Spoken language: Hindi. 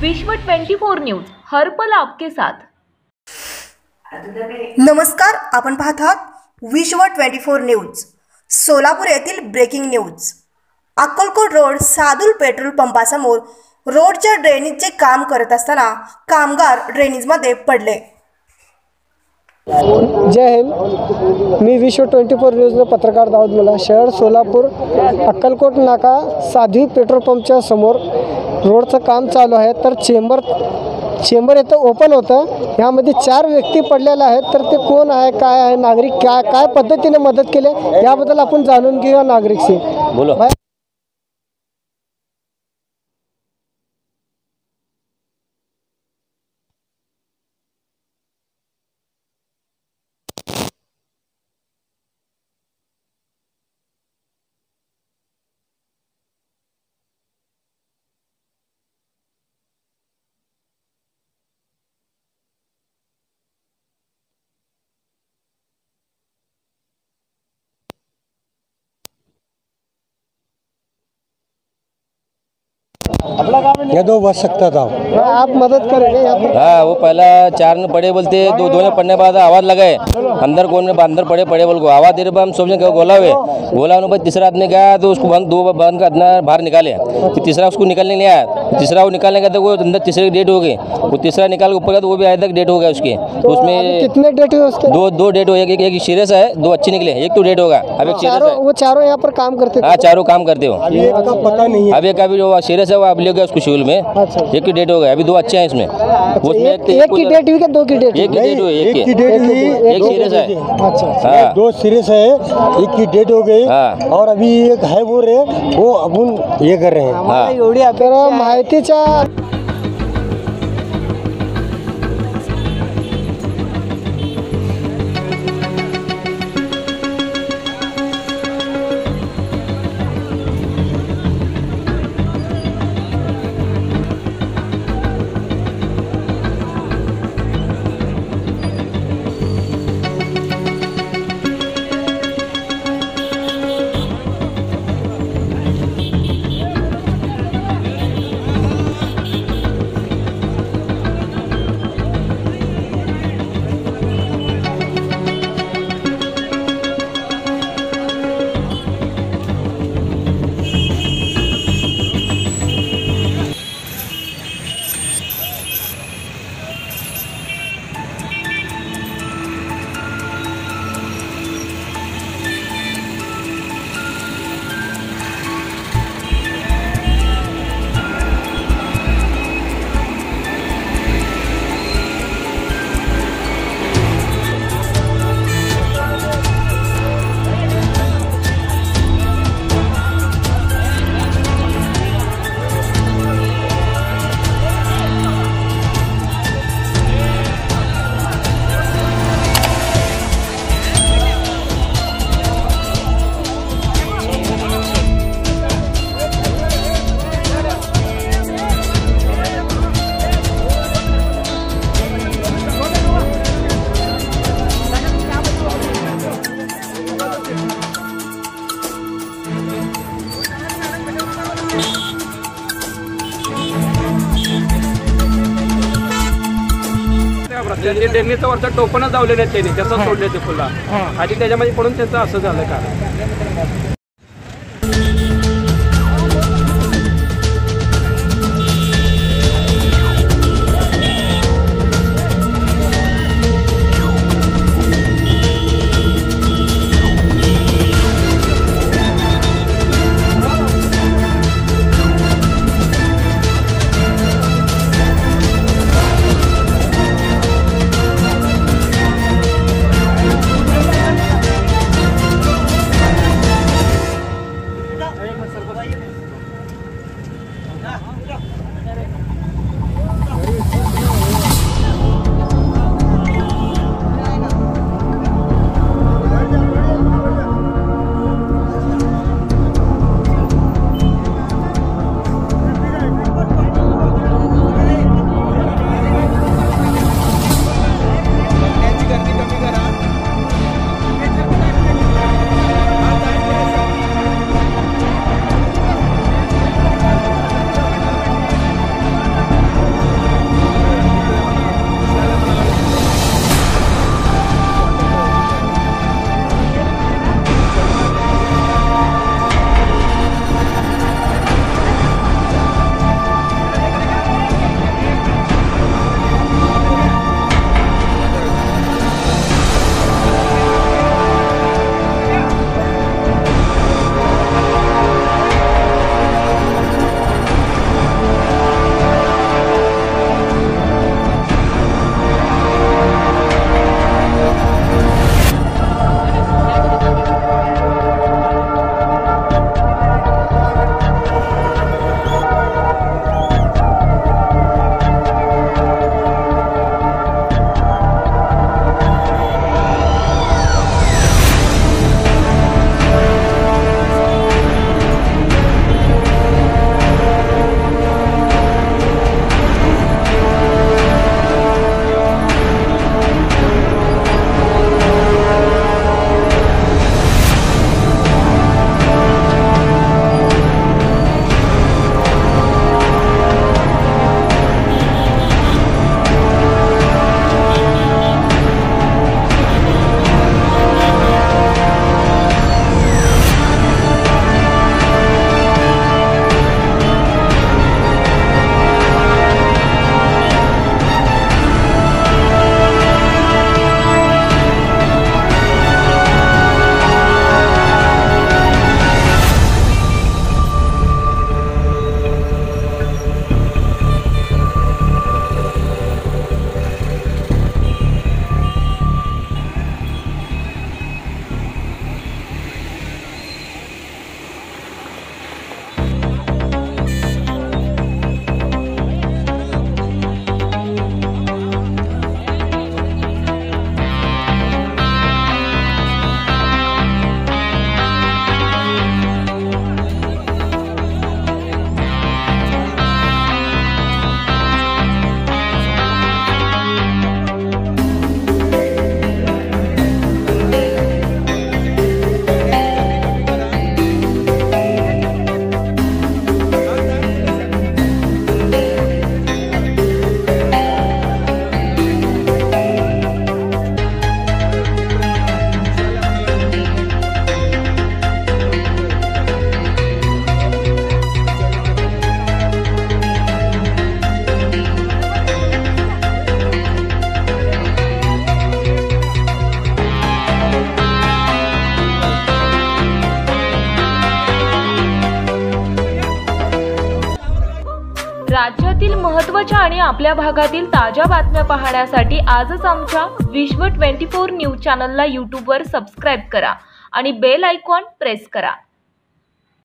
विश्व 24 न्यूज हर पल आपके साथ। नमस्कार, आपण पाहत आहात विश्व 24 न्यूज। सोलापूर येथील breaking news. Akkalkot road Sadul petrol पंपासमोर रोडच्या ड्रेनेजचे काम करत असताना कामगार ड्रेनेजमध्ये पडले। जय हिंद। मी विश्व 24 न्यूजला पत्रकार दाऊद मुल्ला, शहर सोलापूर अक्कलकोट नाका साध्वी पेट्रोल पंपच्या समोर रोडचं काम चालू आहे। तर चेंबर इथं ओपन होतं, यामध्ये 4 व्यक्ती पडलेले आहेत। तर ते कोण आहे, काय आहे, नागरिक काय पद्धतीने मदत केली याबद्दल आपण जाणून घेऊया नागरिकशी। बोलो। ये दो बच सकता था, आप मदद करेंगे यहाँ पर? हाँ, वो पहला 4 ने पड़े बोलते, दो ने पड़ने के बाद आवाज़ लगाए अंदर, कौन में अंदर पड़े बोल को आवाज़ दे रहे, हम सोचने गोला हुए तीसरा आदमी गया तो उसको दो बंद का अंदर बाहर निकाले। फिर तीसरा उसको निकलने नहीं आया, तीसरा वो निकालने का तो वो अंदर तीसरे डेट हो गई। वो तीसरा निकाल के ऊपर गया तो वो भी आज तक डेट हो गया उसके। तो उसमें कितने डेट हुए उसके? दो डेट हो, एक सीरियस है, 2 अच्छे निकले, एक तो डेट होगा। अब एक सीरियस है। वो चारों यहाँ पर काम करते थे? हाँ, चारों काम करते हो। पता नहीं है। अब एक अभी जो सीरियस है वो अब ले गया उसको शिविल में। एक की डेट हो गया, अभी 2 अच्छे हैं इसमें। उसमें एक की डेट हुई क्या 2 की डेट? एक की डेट हुई, एक की डेट हुई, एक सीरियस है। अच्छा, हाँ, 2 सीरियस है, एक की डेट हो गई। हाँ। और अभी एक है वो अपन ये कर रहे हैं। हाँ। एवढी आपल्याला माहितीच्या त्यांनी ड्रेनेजचं वरचं टोपणच लावलेलं आहे, त्यांनी तसंच सोडले ते फुला आणि त्याच्यामध्ये पडून त्यांचं असं झालं का। राज्यातील महत्त्वाच्या आणि आपल्या भागातील ताज्या बातम्या पाहण्यासाठी आजच आमच्या विश्व 24 न्यूज चॅनलला यूट्यूबवर सबस्क्राईब करा आणि बेल आयकॉन प्रेस करा.